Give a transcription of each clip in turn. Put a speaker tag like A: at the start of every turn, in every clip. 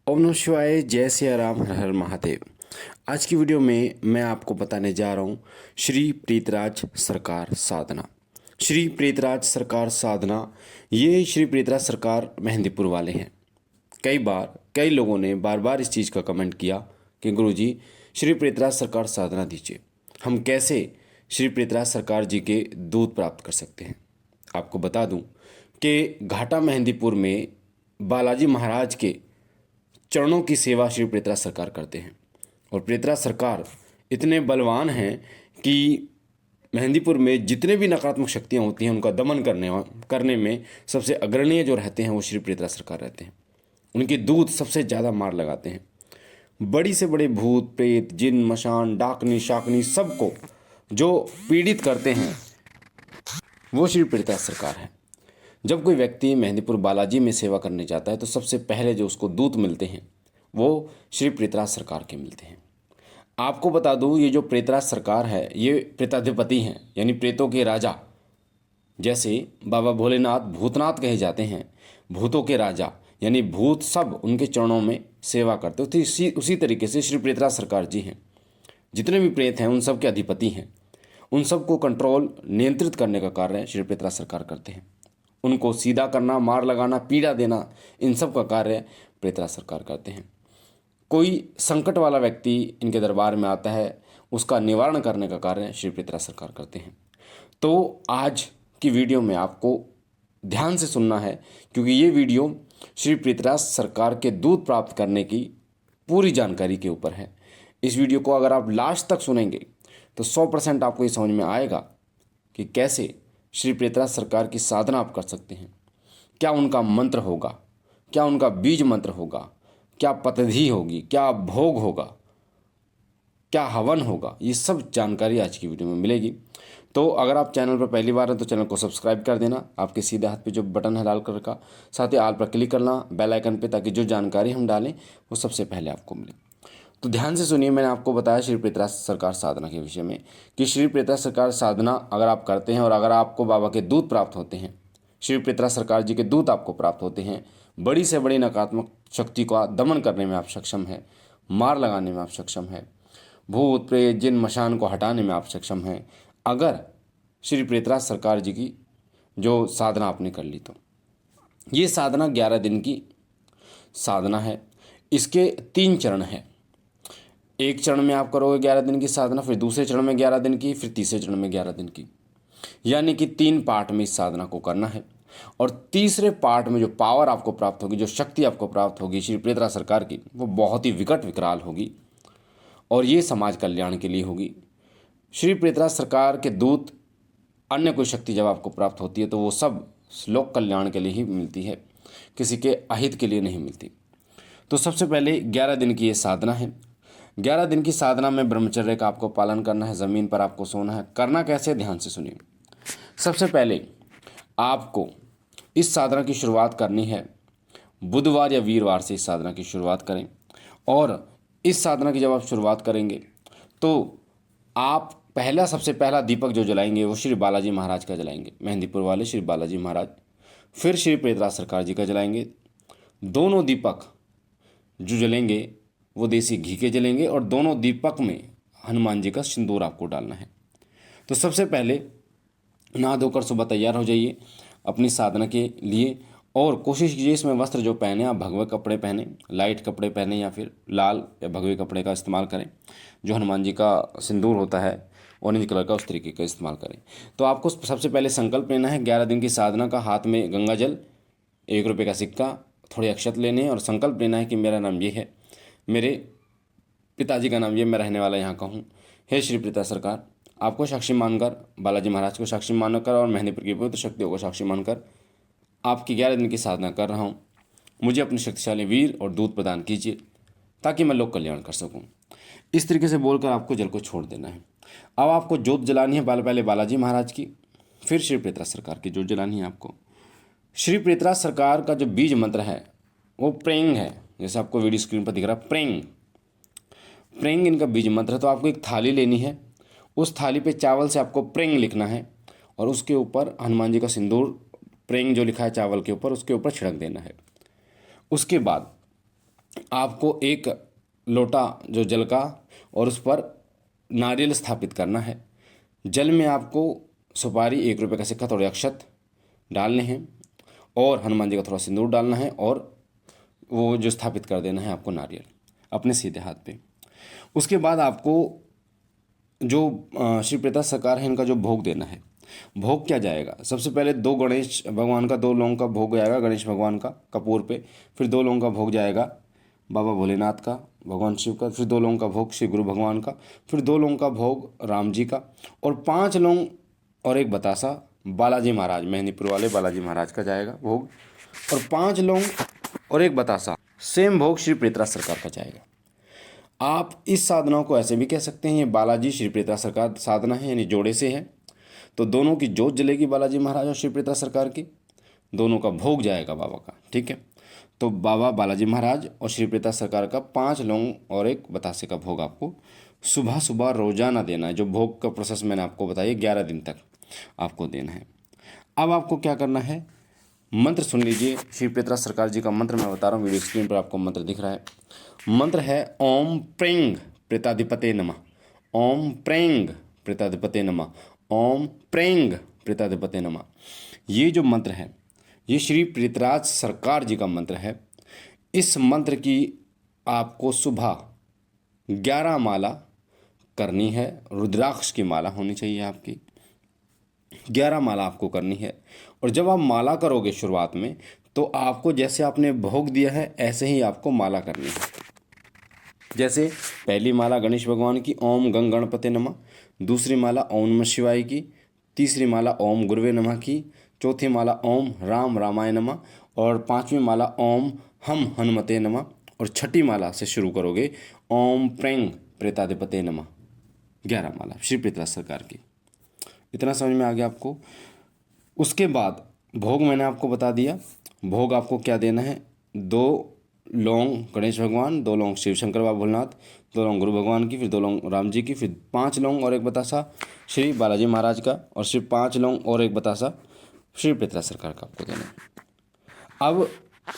A: ओम नमः शिवाय, जय सिया राम, हर हर महादेव। आज की वीडियो में मैं आपको बताने जा रहा हूँ श्री प्रीतराज सरकार साधना। श्री प्रीतराज सरकार साधना, ये श्री प्रीतराज सरकार मेहंदीपुर वाले हैं। कई लोगों ने बार बार इस चीज़ का कमेंट किया कि गुरुजी श्री प्रीतराज सरकार साधना दीजिए, हम कैसे श्री प्रीतराज सरकार जी के दूध प्राप्त कर सकते हैं। आपको बता दूं कि घाटा मेहंदीपुर में बालाजी महाराज के चरणों की सेवा श्री प्रीतराज सरकार करते हैं। और प्रीतराज सरकार इतने बलवान हैं कि मेहंदीपुर में जितने भी नकारात्मक शक्तियाँ होती हैं उनका दमन करने में सबसे अग्रणीय जो रहते हैं वो श्री प्रीतराज सरकार रहते हैं। उनके दूत सबसे ज़्यादा मार लगाते हैं। बड़ी से बड़े भूत प्रेत जिन मशान डाकनी शाकनी सबको जो पीड़ित करते हैं वो श्री प्रीतराज सरकार है। जब कोई व्यक्ति मेहंदीपुर बालाजी में सेवा करने जाता है तो सबसे पहले जो उसको दूत मिलते हैं वो श्री प्रीतराज सरकार के मिलते हैं। आपको बता दूं, ये जो प्रीतराज सरकार है ये प्रेताधिपति हैं, यानी प्रेतों के राजा। जैसे बाबा भोलेनाथ भूतनाथ कहे जाते हैं, भूतों के राजा, यानी भूत सब उनके चरणों में सेवा करते हो। तो उसी तरीके से श्री प्रीतराज सरकार जी हैं, जितने भी प्रेत हैं उन सब के अधिपति हैं। उन सबको कंट्रोल नियंत्रित करने का कार्य श्री प्रीतराज सरकार करते हैं। उनको सीधा करना, मार लगाना, पीड़ा देना, इन सब का कार्य प्रीतराज सरकार करते हैं। कोई संकट वाला व्यक्ति इनके दरबार में आता है, उसका निवारण करने का कार्य श्री प्रीतराज सरकार करते हैं। तो आज की वीडियो में आपको ध्यान से सुनना है, क्योंकि ये वीडियो श्री प्रीतराज सरकार के दूध प्राप्त करने की पूरी जानकारी के ऊपर है। इस वीडियो को अगर आप लास्ट तक सुनेंगे तो 100% आपको ये समझ में आएगा कि कैसे श्री प्रीतराज सरकार की साधना आप कर सकते हैं। क्या उनका मंत्र होगा, क्या उनका बीज मंत्र होगा, क्या पतधी होगी, क्या भोग होगा, क्या हवन होगा, ये सब जानकारी आज की वीडियो में मिलेगी। तो अगर आप चैनल पर पहली बार हैं तो चैनल को सब्सक्राइब कर देना, आपके सीधे हाथ पे जो बटन है लाल कलर का, साथ ही आल पर क्लिक करना बेल आइकन पे, ताकि जो जानकारी हम डालें वो सबसे पहले आपको मिले। तो ध्यान से सुनिए, मैंने आपको बताया श्री प्रीतराज सरकार साधना के विषय में कि श्री प्रीतराज सरकार साधना अगर आप करते हैं और अगर आपको बाबा के दूत प्राप्त होते हैं, श्री प्रीतराज सरकार जी के दूत आपको प्राप्त होते हैं, बड़ी से बड़ी नकारात्मक शक्ति का दमन करने में आप सक्षम हैं, मार लगाने में आप सक्षम हैं, भूत प्रेत जिन मशान को हटाने में आप सक्षम हैं, अगर श्री प्रीतराज सरकार जी की जो साधना आपने कर ली। तो ये साधना 11 दिन की साधना है। इसके 3 चरण हैं। एक चरण में आप करोगे 11 दिन की साधना, फिर दूसरे चरण में 11 दिन की, फिर तीसरे चरण में 11 दिन की, यानी कि 3 पार्ट में इस साधना को करना है। और तीसरे पार्ट में जो पावर आपको प्राप्त होगी, जो शक्ति आपको प्राप्त होगी श्री प्रीतराज सरकार की, वो बहुत ही विकट विकराल होगी और ये समाज कल्याण के लिए होगी। श्री प्रीतराज सरकार के दूत अन्य कोई शक्ति जब आपको प्राप्त होती है तो वो सब लोक कल्याण के लिए ही मिलती है, किसी के अहित के लिए नहीं मिलती। तो सबसे पहले 11 दिन की ये साधना है। 11 दिन की साधना में ब्रह्मचर्य का आपको पालन करना है, ज़मीन पर आपको सोना है। करना कैसे, ध्यान से सुनिए। सबसे पहले आपको इस साधना की शुरुआत करनी है बुधवार या वीरवार से। इस साधना की शुरुआत करें और इस साधना की जब आप शुरुआत करेंगे तो आप सबसे पहला दीपक जो जलाएंगे वो श्री बालाजी महाराज का जलाएंगे, मेहंदीपुर वाले श्री बालाजी महाराज। फिर श्री प्रीतराज सरकार जी का जलाएंगे। दोनों दीपक जो जलेंगे वो देसी घी के जलेंगे और दोनों दीपक में हनुमान जी का सिंदूर आपको डालना है। तो सबसे पहले नहा धोकर सुबह तैयार हो जाइए अपनी साधना के लिए और कोशिश कीजिए इसमें वस्त्र जो पहने आप भगवे कपड़े पहने, लाइट कपड़े पहने या फिर लाल या भगवे कपड़े का इस्तेमाल करें। जो हनुमान जी का सिंदूर होता है ऑरेंज कलर का, उस तरीके का इस्तेमाल करें। तो आपको सबसे पहले संकल्प लेना है 11 दिन की साधना का। हाथ में गंगा जल, 1 रुपये का सिक्का, थोड़े अक्षत लेने हैं और संकल्प लेना है कि मेरा नाम ये है, मेरे पिताजी का नाम ये, मैं रहने वाला यहाँ का हूँ। हे श्री प्रीतराज सरकार, आपको साक्षी मानकर, बालाजी महाराज को साक्षी मानकर और मेहंदीपुर की पवित्र शक्तियों को साक्षी मानकर आपकी 11 दिन की साधना कर रहा हूँ। मुझे अपने शक्तिशाली वीर और दूत प्रदान कीजिए ताकि मैं लोक कल्याण कर सकूँ। इस तरीके से बोलकर आपको जल को छोड़ देना है। अब आपको जोत जलानी है पहले बालाजी महाराज की, फिर श्री प्रीतराज सरकार की जोत जलानी है आपको। श्री प्रीतराज सरकार का जो बीज मंत्र है वो प्रेंग है, जैसे आपको वीडियो स्क्रीन पर दिख रहा है प्रेंग। प्रेंग इनका बीज मंत्र है। तो आपको एक थाली लेनी है, उस थाली पे चावल से आपको प्रेंग लिखना है और उसके ऊपर हनुमान जी का सिंदूर, प्रेंग जो लिखा है चावल के ऊपर, उसके ऊपर छिड़क देना है। उसके बाद आपको एक लोटा जो जल का और उस पर नारियल स्थापित करना है। जल में आपको सुपारी, 1 रुपये का सिक्का, थोड़े अक्षत डालने हैं और हनुमान जी का थोड़ा सिंदूर डालना है और वो जो स्थापित कर देना है आपको नारियल अपने सीधे हाथ पे। उसके बाद आपको जो श्री प्रेता सरकार है इनका जो भोग देना है, भोग क्या जाएगा, सबसे पहले 2 गणेश भगवान का 2 लौंग का भोग जाएगा गणेश भगवान का कपूर पे, फिर 2 लौंग का भोग जाएगा बाबा भोलेनाथ का, भगवान शिव का, फिर 2 लौंग का भोग श्री गुरु भगवान का, फिर 2 लौंग का भोग राम जी का, और 5 लौंग और एक बतासा बालाजी महाराज, मेहंदीपुर वाले बालाजी महाराज का जाएगा भोग, और 5 लौंग और एक बतासा सेम भोग श्री प्रेतरा सरकार का जाएगा। आप इस साधनाओं को ऐसे भी कह सकते हैं, ये बालाजी श्री प्रेतरा सरकार साधना है, यानी जोड़े से है, तो दोनों की जोत जलेगी बालाजी महाराज और श्री प्रेतरा सरकार की, दोनों का भोग जाएगा बाबा का। ठीक है, तो बाबा बालाजी महाराज और श्री प्रेता सरकार का 5 लौंग और एक बतासे का भोग आपको सुबह सुबह रोजाना देना है। जो भोग का प्रोसेस मैंने आपको बताया 11 दिन तक आपको देना है। अब आपको क्या करना है, मंत्र सुन लीजिए। श्री प्रेतरा सरकार जी का मंत्र मैं बता रहा हूँ, वीडियो स्क्रीन पर आपको मंत्र दिख रहा है। मंत्र है ओम प्रेंग प्रेताधिपते नमः, ओम प्रेंग प्रेताधिपते नमः, ओम प्रेंग प्रेताधिपते नमः। ये जो मंत्र है ये श्री प्रेतराज सरकार जी का मंत्र है। इस मंत्र की आपको सुबह 11 माला करनी है, रुद्राक्ष की माला होनी चाहिए आपकी, 11 माला आपको करनी है। और जब आप माला करोगे शुरुआत में, तो आपको जैसे आपने भोग दिया है ऐसे ही आपको माला करनी है। जैसे पहली माला गणेश भगवान की ओम गंग गणपते नमः, दूसरी माला ओम नमः शिवाय की, तीसरी माला ओम गुरुवे नमः की, चौथी माला ओम राम रामाय नमः, और 5वीं माला ओम हम हनुमते नमः, और छठी माला से शुरू करोगे ओम प्रेंग प्रेताधिपते नमः। 11 माला श्री प्रेतरा सरकार की। इतना समझ में आ गया आपको। उसके बाद भोग मैंने आपको बता दिया। भोग आपको क्या देना है, 2 लौंग गणेश भगवान, 2 लौंग शिव शंकर बाबा भोलेनाथ, 2 लौंग गुरु भगवान की, फिर 2 लौंग राम जी की, फिर 5 लौंग और एक बतासा श्री बालाजी महाराज का, और सिर्फ 5 लौंग और एक बतासा श्री प्रेतरा सरकार का आपको देना है। अब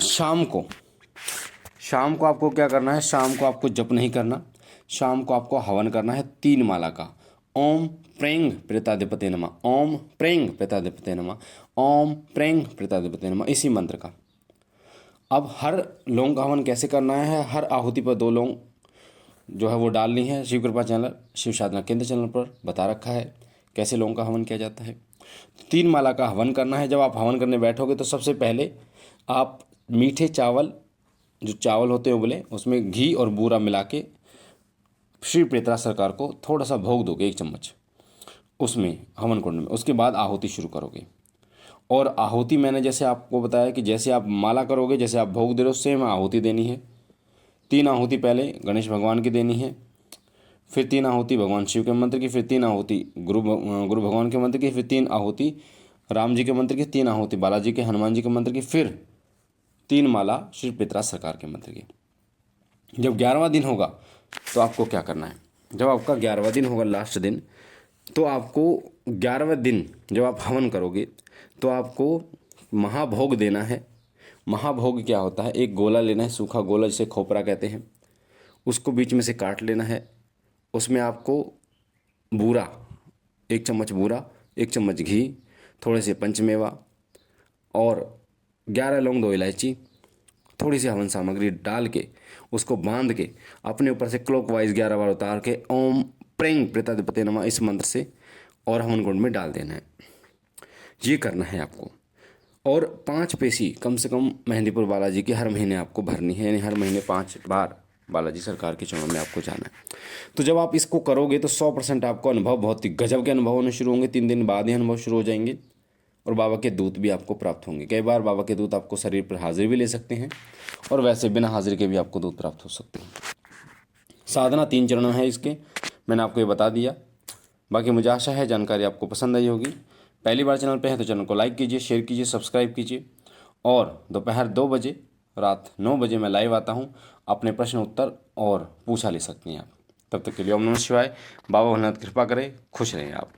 A: शाम को आपको क्या करना है, शाम को आपको जप नहीं करना, शाम को आपको हवन करना है 3 माला का। ओम प्रेंग प्रेताधिपते नमः, ओम प्रेंग प्रेताधिपते नमः, ओम प्रेंग प्रेताधिपते नमः, इसी मंत्र का। अब हर लौंग का हवन कैसे करना है, हर आहुति पर 2 लौंग जो है वो डालनी है। शिव कृपा चैनल, शिव साधना केंद्र चैनल पर बता रखा है कैसे लौंग का हवन किया जाता है। 3 माला का हवन करना है। जब आप हवन करने बैठोगे तो सबसे पहले आप मीठे चावल, जो चावल होते हैं उबले, उसमें घी और बूरा मिला के श्री प्रेतरा सरकार को थोड़ा सा भोग दोगे, 1 चम्मच उसमें हवन कुंड में। उसके बाद आहुति शुरू करोगे। और आहुति मैंने जैसे आपको बताया कि जैसे आप माला करोगे, जैसे आप भोग दे रहे हो, सेम आहुति देनी है। 3 आहुति पहले गणेश भगवान की देनी है, फिर 3 आहुति भगवान शिव के मंत्र की, फिर 3 आहुति गुरु भगवान के मंत्र की, फिर 3 आहुति राम जी के मंत्र की, 3 आहुति बालाजी के हनुमान जी के मंत्र की, फिर 3 माला श्री प्रेतरा सरकार के मंत्र की। जब 11वां दिन होगा तो आपको क्या करना है, जब आपका 11वां दिन होगा लास्ट दिन, तो आपको 11वें दिन जब आप हवन करोगे तो आपको महाभोग देना है। महाभोग क्या होता है, एक गोला लेना है, सूखा गोला जिसे खोपरा कहते हैं, उसको बीच में से काट लेना है। उसमें आपको बूरा, 1 चम्मच बूरा, 1 चम्मच घी, थोड़े से पंचमेवा और 11 लौंग, 2 इलायची, थोड़ी सी हवन सामग्री डाल के उसको बांध के अपने ऊपर से क्लॉकवाइज 11 बार उतार के ओम प्रेंग प्रेताधिपते नमः इस मंत्र से और हवन कुंड में डाल देना है। ये करना है आपको। और 5 पेशी कम से कम मेहंदीपुर बालाजी की हर महीने आपको भरनी है, यानी हर महीने 5 बार बालाजी सरकार के चरणों में आपको जाना है। तो जब आप इसको करोगे तो 100% आपको अनुभव, बहुत ही गजब के अनुभव होने शुरू होंगे। 3 दिन बाद ही अनुभव शुरू हो जाएंगे और बाबा के दूत भी आपको प्राप्त होंगे। कई बार बाबा के दूत आपको शरीर पर हाजिरी भी ले सकते हैं और वैसे बिना हाजिरी के भी आपको दूत प्राप्त हो सकते हैं। साधना 3 चरण है इसके, मैंने आपको ये बता दिया। बाकी मुझे आशा है जानकारी आपको पसंद आई होगी। पहली बार चैनल पे है तो चैनल को लाइक कीजिए, शेयर कीजिए, सब्सक्राइब कीजिए। और दोपहर 2 बजे, रात 9 बजे मैं लाइव आता हूँ। अपने प्रश्न उत्तर और पूछा ले सकती हैं आप। तब तक के लिए ओम नमः शिवाय। बाबा भोलेनाथ कृपा करें, खुश रहें आप।